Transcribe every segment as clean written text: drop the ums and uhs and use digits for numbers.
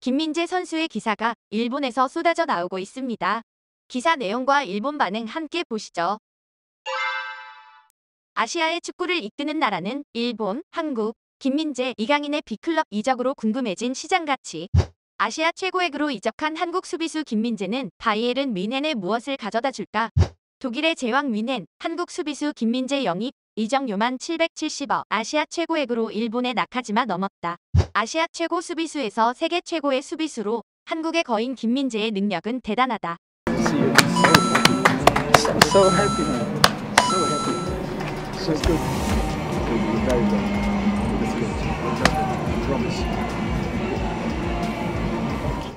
김민재 선수의 기사가 일본에서 쏟아져 나오고 있습니다. 기사 내용과 일본 반응 함께 보시죠. 아시아의 축구를 이끄는 나라는 일본, 한국, 김민재, 이강인의 B클럽 이적으로 궁금해진 시장 가치. 아시아 최고액으로 이적한 한국 수비수 김민재는 바이에른 뮌헨에 무엇을 가져다 줄까? 독일의 제왕 뮌헨, 한국 수비수 김민재 영입, 이적료만 770억. 아시아 최고액으로 일본의 나카지마 넘었다. 아시아 최고 수비수에서 세계 최고의 수비수로 한국의 거인 김민재의 능력은 대단하다. See you. So happy, man. So happy. So good. You're very good. That's good. I promise.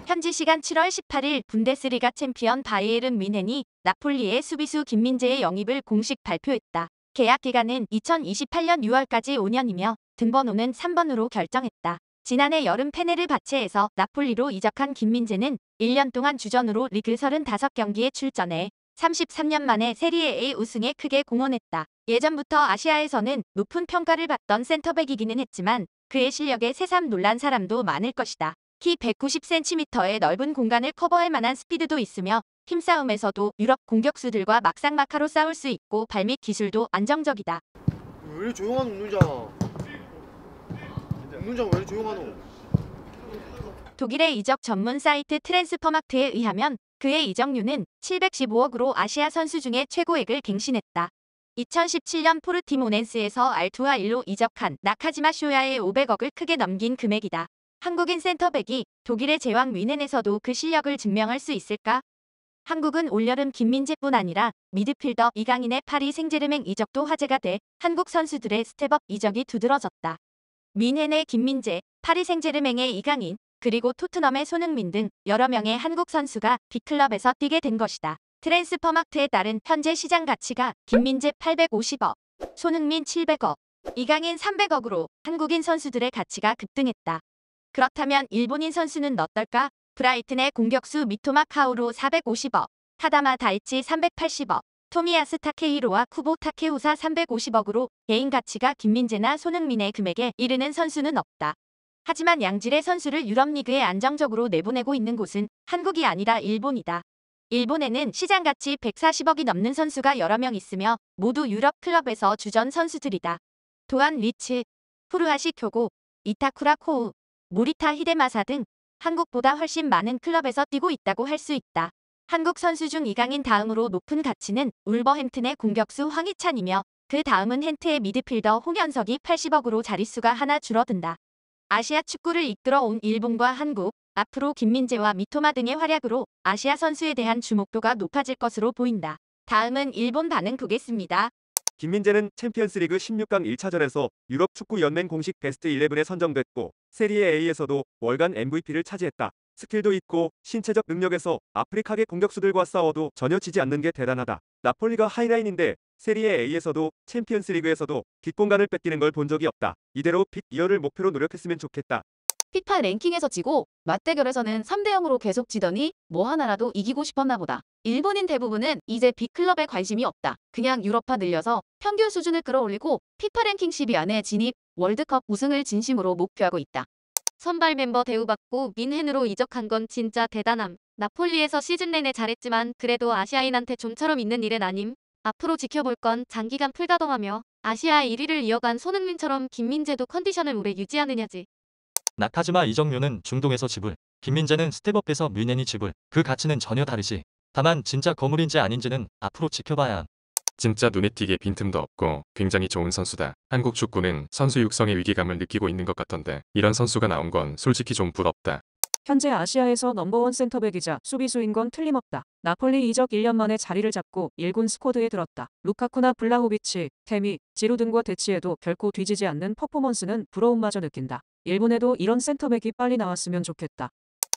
현지 시간 7월 18일 분데스리가 챔피언 바이에른 뮌헨이 나폴리의 수비수 김민재의 영입을 공식 발표했다. 계약 기간은 2028년 6월까지 5년이며 등번호는 3번으로 결정했다. 지난해 여름 페네르바체에서 나폴리로 이적한 김민재는 1년 동안 주전으로 리그 35경기에 출전해 33년 만에 세리에 A 우승에 크게 공헌했다. 예전부터 아시아에서는 높은 평가를 받던 센터백이기는 했지만 그의 실력에 새삼 놀란 사람도 많을 것이다. 키 190cm의 넓은 공간을 커버할 만한 스피드도 있으며 힘싸움에서도 유럽 공격수들과 막상막하로 싸울 수 있고 발밑 기술도 안정적이다. 왜 이렇게 조용한 운동장? 운동장 왜 이렇게 조용하노? 독일의 이적 전문 사이트 트랜스퍼마트에 의하면 그의 이적료는 715억으로 아시아 선수 중에 최고액을 갱신했다. 2017년 포르티모넨스에서 알투아 일로 이적한 나카지마 쇼야의 500억을 크게 넘긴 금액이다. 한국인 센터백이 독일의 제왕 뮌헨에서도 그 실력을 증명할 수 있을까? 한국은 올여름 김민재뿐 아니라 미드필더 이강인의 파리 생제르맹 이적도 화제가 돼 한국 선수들의 스텝업 이적이 두드러졌다. 뮌헨의 김민재, 파리 생제르맹의 이강인, 그리고 토트넘의 손흥민 등 여러 명의 한국 선수가 B클럽에서 뛰게 된 것이다. 트랜스퍼마트에 따른 현재 시장 가치가 김민재 850억, 손흥민 700억, 이강인 300억으로 한국인 선수들의 가치가 급등했다. 그렇다면 일본인 선수는 어떨까? 브라이튼의 공격수 미토마 카오루 450억, 타다마 다이치 380억, 토미야스 타케히로와 쿠보 타케후사 350억으로 개인 가치가 김민재나 손흥민의 금액에 이르는 선수는 없다. 하지만 양질의 선수를 유럽리그에 안정적으로 내보내고 있는 곳은 한국이 아니라 일본이다. 일본에는 시장 가치 140억이 넘는 선수가 여러 명 있으며 모두 유럽 클럽에서 주전 선수들이다. 도안 리츠, 푸르하시 쿄고, 이타쿠라 코우, 모리타 히데마사 등 한국보다 훨씬 많은 클럽에서 뛰고 있다고 할 수 있다. 한국 선수 중 이강인 다음으로 높은 가치는 울버햄튼의 공격수 황희찬이며 그 다음은 헨트의 미드필더 홍현석이 80억으로 자릿수가 하나 줄어든다. 아시아 축구를 이끌어온 일본과 한국, 앞으로 김민재와 미토마 등의 활약으로 아시아 선수에 대한 주목도가 높아질 것으로 보인다. 다음은 일본 반응 보겠습니다. 김민재는 챔피언스리그 16강 1차전에서 유럽 축구 연맹 공식 베스트 11에 선정됐고 세리에 A에서도 월간 MVP를 차지했다. 스킬도 있고 신체적 능력에서 아프리카계 공격수들과 싸워도 전혀 지지 않는 게 대단하다. 나폴리가 하이라인인데 세리에 A에서도 챔피언스리그에서도 뒷공간을 뺏기는 걸 본 적이 없다. 이대로 빅 이어를 목표로 노력했으면 좋겠다. 피파 랭킹에서 지고 맞대결에서는 3대0으로 계속 지더니 뭐 하나라도 이기고 싶었나 보다. 일본인 대부분은 이제 B클럽에 관심이 없다. 그냥 유럽파 늘려서 평균 수준을 끌어올리고 피파 랭킹 10위 안에 진입, 월드컵 우승을 진심으로 목표하고 있다. 선발 멤버 대우받고 뮌헨으로 이적한 건 진짜 대단함. 나폴리에서 시즌 내내 잘했지만 그래도 아시아인한테 좀처럼 있는 일은 아님. 앞으로 지켜볼 건 장기간 풀가동하며 아시아 1위를 이어간 손흥민처럼 김민재도 컨디션을 오래 유지하느냐지. 나카지마 이적료는 중동에서 지불, 김민재는 스텝업에서 뮌헨이 지불. 그 가치는 전혀 다르지. 다만 진짜 거물인지 아닌지는 앞으로 지켜봐야 함. 진짜 눈에 띄게 빈틈도 없고 굉장히 좋은 선수다. 한국 축구는 선수 육성의 위기감을 느끼고 있는 것 같던데 이런 선수가 나온 건 솔직히 좀 부럽다. 현재 아시아에서 넘버원 센터백이자 수비수인 건 틀림없다. 나폴리 이적 1년 만에 자리를 잡고 1군 스쿼드에 들었다. 루카쿠나 블라호비치, 테미, 지루 등과 대치해도 결코 뒤지지 않는 퍼포먼스는 부러움마저 느낀다. 일본에도 이런 센터백이 빨리 나왔으면 좋겠다.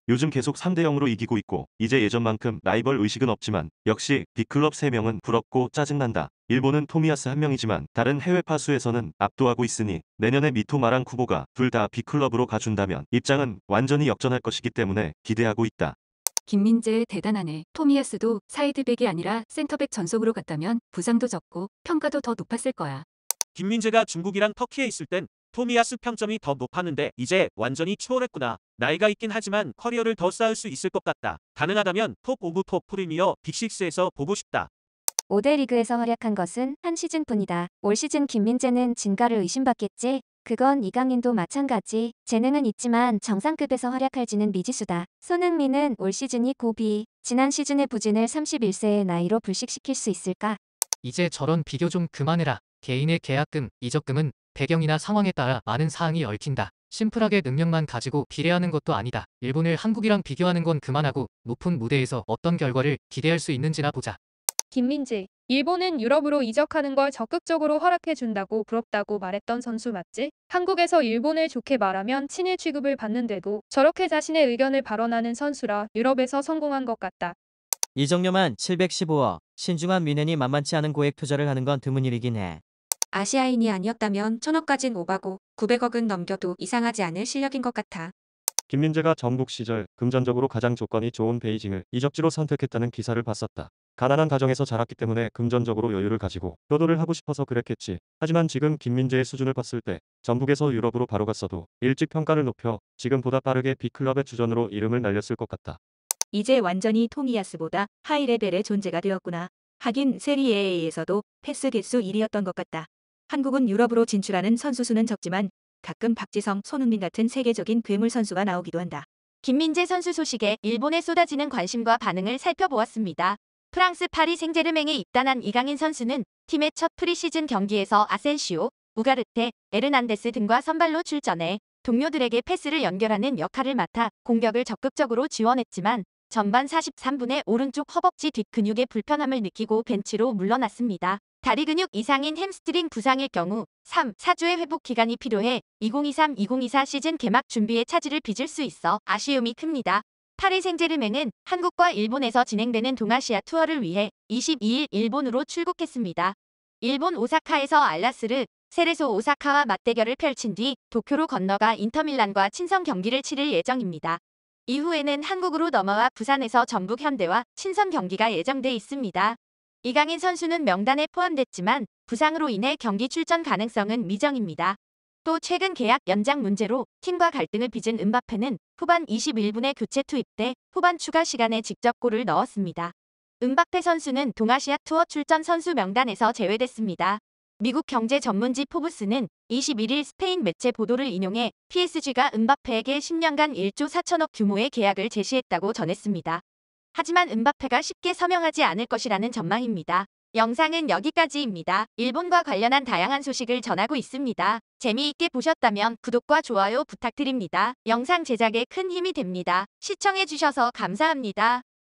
요즘 계속 3대0으로 이기고 있고 이제 예전만큼 라이벌 의식은 없지만 역시 B클럽 3명은 부럽고 짜증난다. 일본은 토미야스 1명이지만 다른 해외 파수에서는 압도하고 있으니 내년에 미토마랑 쿠보가 둘 다 B클럽으로 가준다면 입장은 완전히 역전할 것이기 때문에 기대하고 있다. 김민재 대단하네. 토미야스도 사이드백이 아니라 센터백 전속으로 갔다면 부상도 적고 평가도 더 높았을 거야. 김민재가 중국이랑 터키에 있을 땐 토미야스 평점이 더 높았는데 이제 완전히 추월했구나. 나이가 있긴 하지만 커리어를 더 쌓을 수 있을 것 같다. 가능하다면 톱 오브 톱 프리미어 빅6에서 보고 싶다. 5대 리그에서 활약한 것은 한 시즌뿐이다. 올 시즌 김민재는 진가를 의심받겠지? 그건 이강인도 마찬가지. 재능은 있지만 정상급에서 활약할지는 미지수다. 손흥민은 올 시즌이 고비. 지난 시즌의 부진을 31세의 나이로 불식시킬 수 있을까? 이제 저런 비교 좀 그만해라. 개인의 계약금, 이적금은 배경이나 상황에 따라 많은 사항이 얽힌다. 심플하게 능력만 가지고 비례하는 것도 아니다. 일본을 한국이랑 비교하는 건 그만하고 높은 무대에서 어떤 결과를 기대할 수 있는지나 보자. 김민재, 일본은 유럽으로 이적하는 걸 적극적으로 허락해준다고 부럽다고 말했던 선수 맞지? 한국에서 일본을 좋게 말하면 친일 취급을 받는데도 저렇게 자신의 의견을 발언하는 선수라 유럽에서 성공한 것 같다. 이정료만 715억, 신중한 미넨이 만만치 않은 고액 투자를 하는 건 드문 일이긴 해. 아시아인이 아니었다면 1000억까진 오바고 900억은 넘겨도 이상하지 않을 실력인 것 같아. 김민재가 전북 시절 금전적으로 가장 조건이 좋은 베이징을 이적지로 선택했다는 기사를 봤었다. 가난한 가정에서 자랐기 때문에 금전적으로 여유를 가지고 효도를 하고 싶어서 그랬겠지. 하지만 지금 김민재의 수준을 봤을 때 전북에서 유럽으로 바로 갔어도 일찍 평가를 높여 지금보다 빠르게 B클럽의 주전으로 이름을 날렸을 것 같다. 이제 완전히 토미야스보다 하이레벨의 존재가 되었구나. 하긴 세리에A에서도 패스 개수 1위였던 것 같다. 한국은 유럽으로 진출하는 선수 수는 적지만 가끔 박지성, 손흥민 같은 세계적인 괴물 선수가 나오기도 한다. 김민재 선수 소식에 일본에 쏟아지는 관심과 반응을 살펴보았습니다. 프랑스 파리 생제르맹에 입단한 이강인 선수는 팀의 첫 프리시즌 경기에서 아센시오, 우가르테, 에르난데스 등과 선발로 출전해 동료들에게 패스를 연결하는 역할을 맡아 공격을 적극적으로 지원했지만 전반 43분에 오른쪽 허벅지 뒷근육에 불편함을 느끼고 벤치로 물러났습니다. 다리 근육 이상인 햄스트링 부상일 경우 3-4주의 회복 기간이 필요해 2023-2024 시즌 개막 준비에 차질을 빚을 수 있어 아쉬움이 큽니다. 파리 생제르맹은 한국과 일본에서 진행되는 동아시아 투어를 위해 22일 일본으로 출국했습니다. 일본 오사카에서 알라스르, 세레소 오사카와 맞대결을 펼친 뒤 도쿄로 건너가 인터밀란과 친선 경기를 치를 예정입니다. 이후에는 한국으로 넘어와 부산에서 전북 현대와 친선 경기가 예정돼 있습니다. 이강인 선수는 명단에 포함됐지만 부상으로 인해 경기 출전 가능성은 미정입니다. 또 최근 계약 연장 문제로 팀과 갈등을 빚은 음바페는 후반 21분에 교체 투입돼 후반 추가 시간에 직접 골을 넣었습니다. 음바페 선수는 동아시아 투어 출전 선수 명단에서 제외됐습니다. 미국 경제 전문지 포브스는 21일 스페인 매체 보도를 인용해 PSG가 음바페에게 10년간 1조 4천억 규모의 계약을 제시했다고 전했습니다. 하지만 음바페가 쉽게 서명하지 않을 것이라는 전망입니다. 영상은 여기까지입니다. 일본과 관련한 다양한 소식을 전하고 있습니다. 재미있게 보셨다면 구독과 좋아요 부탁드립니다. 영상 제작에 큰 힘이 됩니다. 시청해주셔서 감사합니다.